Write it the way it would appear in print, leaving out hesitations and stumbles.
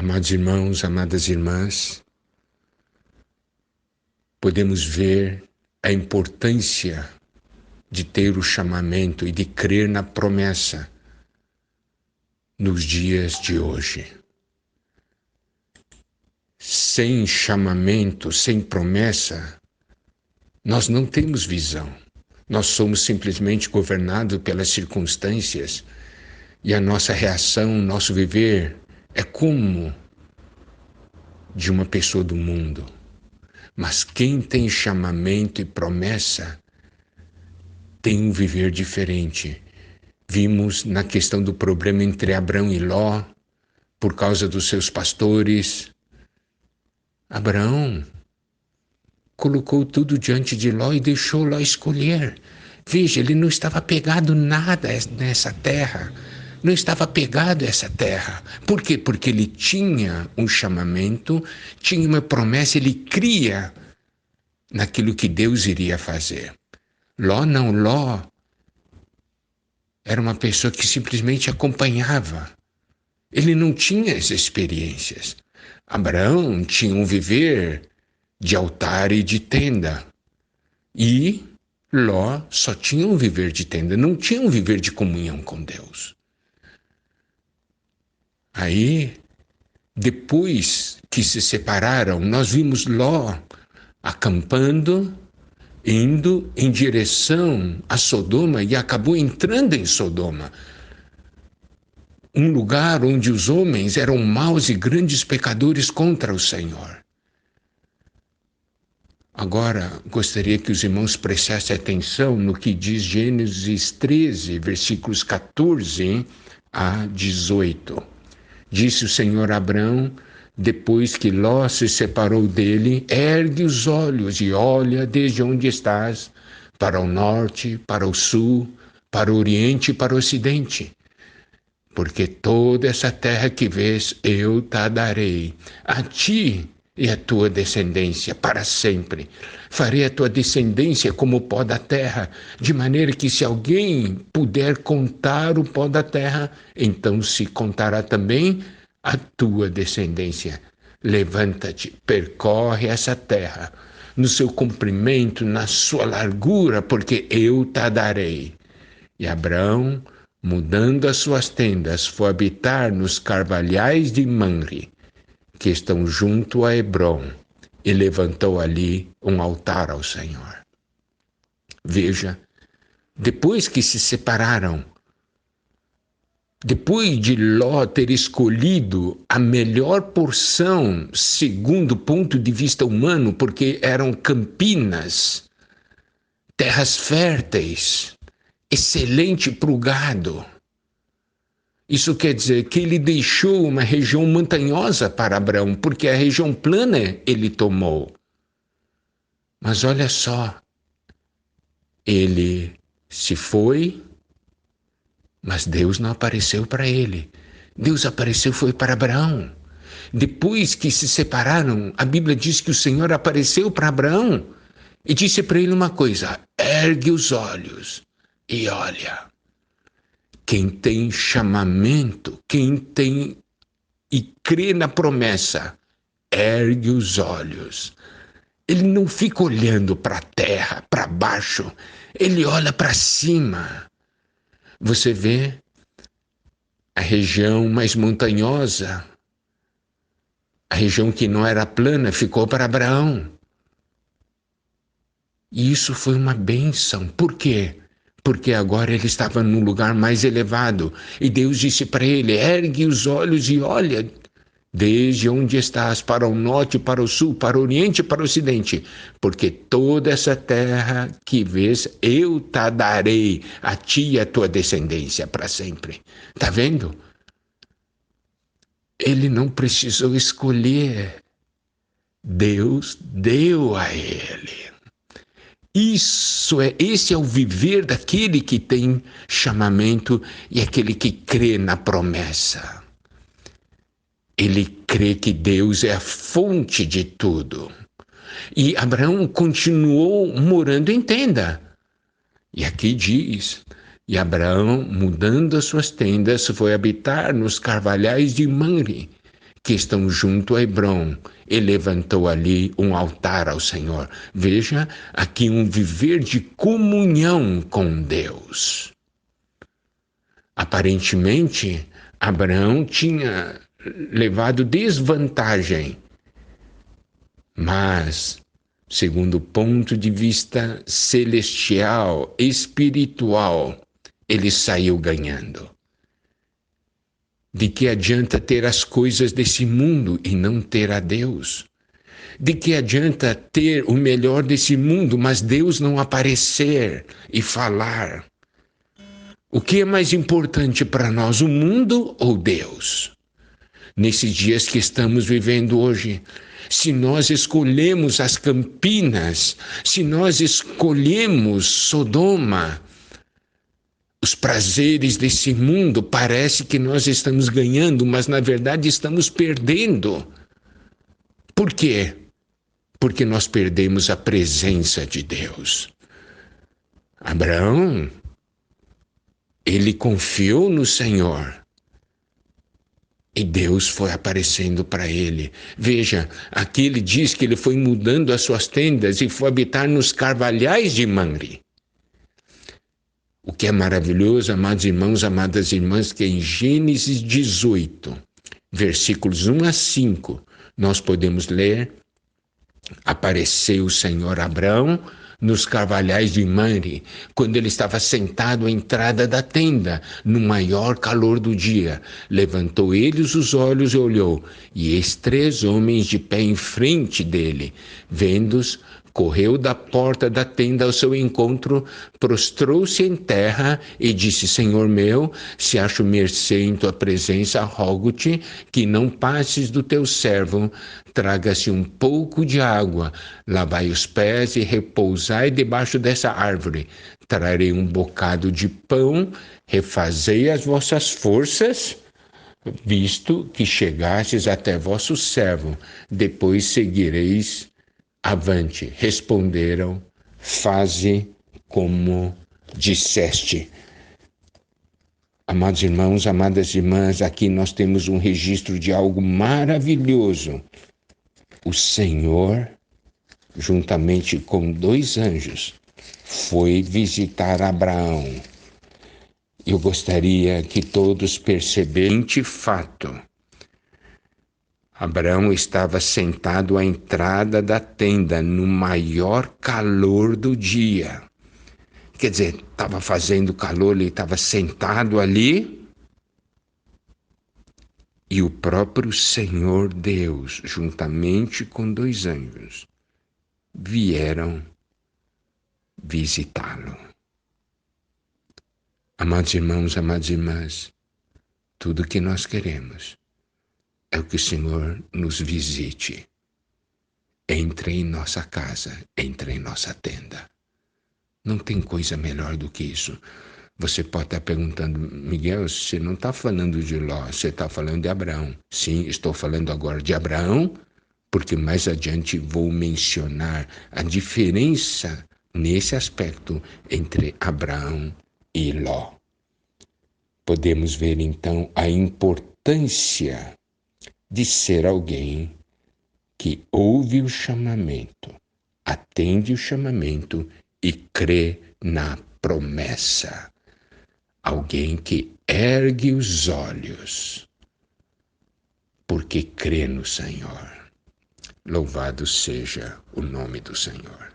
Amados irmãos, amadas irmãs, podemos ver a importância de ter o chamamento e de crer na promessa nos dias de hoje. Sem chamamento, sem promessa, nós não temos visão. Nós somos simplesmente governados pelas circunstâncias e a nossa reação, nosso viver é como de uma pessoa do mundo. Mas quem tem chamamento e promessa tem um viver diferente. Vimos na questão do problema entre Abraão e Ló, por causa dos seus pastores. Abraão colocou tudo diante de Ló e deixou Ló escolher. Veja, ele não estava pegado nada nessa terra. Não estava pegado a essa terra. Por quê? Porque ele tinha um chamamento, tinha uma promessa, ele cria naquilo que Deus iria fazer. Ló não, Ló era uma pessoa que simplesmente acompanhava. Ele não tinha as experiências. Abraão tinha um viver de altar e de tenda. E Ló só tinha um viver de tenda, não tinha um viver de comunhão com Deus. Aí, depois que se separaram, nós vimos Ló acampando, indo em direção a Sodoma e acabou entrando em Sodoma. Um lugar onde os homens eram maus e grandes pecadores contra o Senhor. Agora, gostaria que os irmãos prestassem atenção no que diz Gênesis 13, versículos 14 a 18. Disse o Senhor a Abrão, depois que Ló se separou dele, ergue os olhos e olha desde onde estás, para o norte, para o sul, para o oriente e para o ocidente. Porque toda essa terra que vês, eu te darei, a ti e a tua descendência, para sempre. Farei a tua descendência como o pó da terra, de maneira que se alguém puder contar o pó da terra, então se contará também a tua descendência. Levanta-te, percorre essa terra, no seu comprimento, na sua largura, porque eu te darei. E Abraão, mudando as suas tendas, foi habitar nos carvalhais de Mamre, que estão junto a Hebrom, e levantou ali um altar ao Senhor. Veja, depois que se separaram, depois de Ló ter escolhido a melhor porção, segundo o ponto de vista humano, porque eram campinas, terras férteis, excelente para o gado. Isso quer dizer que ele deixou uma região montanhosa para Abraão, porque a região plana ele tomou. Mas olha só, ele se foi, mas Deus não apareceu para ele. Deus apareceu foi para Abraão. Depois que se separaram, a Bíblia diz que o Senhor apareceu para Abraão e disse para ele uma coisa: ergue os olhos e olha. Quem tem chamamento, quem tem e crê na promessa, ergue os olhos. Ele não fica olhando para a terra, para baixo, ele olha para cima. Você vê a região mais montanhosa, a região que não era plana, ficou para Abraão. E isso foi uma bênção. Por quê? Porque agora ele estava num lugar mais elevado. E Deus disse para ele: ergue os olhos e olha desde onde estás, para o norte, para o sul, para o oriente e para o ocidente. Porque toda essa terra que vês, eu te darei a ti e a tua descendência para sempre. Está vendo? Ele não precisou escolher. Deus deu a ele. Esse é o viver daquele que tem chamamento e aquele que crê na promessa. Ele crê que Deus é a fonte de tudo. E Abraão continuou morando em tenda. E aqui diz, e Abraão, mudando as suas tendas, foi habitar nos carvalhais de Mamre, que estão junto a Hebrom, e levantou ali um altar ao Senhor. Veja aqui um viver de comunhão com Deus. Aparentemente, Abraão tinha levado desvantagem, mas, segundo o ponto de vista celestial, espiritual, ele saiu ganhando. De que adianta ter as coisas desse mundo e não ter a Deus? De que adianta ter o melhor desse mundo, mas Deus não aparecer e falar? O que é mais importante para nós, o mundo ou Deus? Nesses dias que estamos vivendo hoje, se nós escolhemos as Campinas, se nós escolhemos Sodoma, os prazeres desse mundo, parece que nós estamos ganhando, mas na verdade estamos perdendo. Por quê? Porque nós perdemos a presença de Deus. Abraão, ele confiou no Senhor. E Deus foi aparecendo para ele. Veja, aqui ele diz que ele foi mudando as suas tendas e foi habitar nos carvalhais de Mamre. O que é maravilhoso, amados irmãos, amadas irmãs, que em Gênesis 18, versículos 1 a 5, nós podemos ler: apareceu o Senhor a Abraão nos carvalhais de Mamre, quando ele estava sentado à entrada da tenda, no maior calor do dia. Levantou ele os olhos e olhou, e eis 3 homens de pé em frente dele. Vendo-os, correu da porta da tenda ao seu encontro, prostrou-se em terra e disse: Senhor meu, se acho mercê em tua presença, rogo-te que não passes do teu servo. Traga-se um pouco de água, lavai os pés e repousai debaixo dessa árvore. Trarei um bocado de pão, refazei as vossas forças, visto que chegastes até vosso servo. Depois seguireis avante. Responderam: faze como disseste. Amados irmãos, amadas irmãs, aqui nós temos um registro de algo maravilhoso. O Senhor, juntamente com 2 anjos, foi visitar Abraão. Eu gostaria que todos percebessem este fato. Abraão estava sentado à entrada da tenda, no maior calor do dia. Quer dizer, estava fazendo calor, ele estava sentado ali. E o próprio Senhor Deus, juntamente com 2 anjos, vieram visitá-lo. Amados irmãos, amadas irmãs, tudo que nós queremos é o que o Senhor nos visite. Entre em nossa casa, entre em nossa tenda. Não tem coisa melhor do que isso. Você pode estar perguntando: Miguel, você não está falando de Ló, você está falando de Abraão. Sim, estou falando agora de Abraão, porque mais adiante vou mencionar a diferença nesse aspecto entre Abraão e Ló. Podemos ver então a importância de ser alguém que ouve o chamamento, atende o chamamento e crê na promessa. Alguém que ergue os olhos, porque crê no Senhor. Louvado seja o nome do Senhor.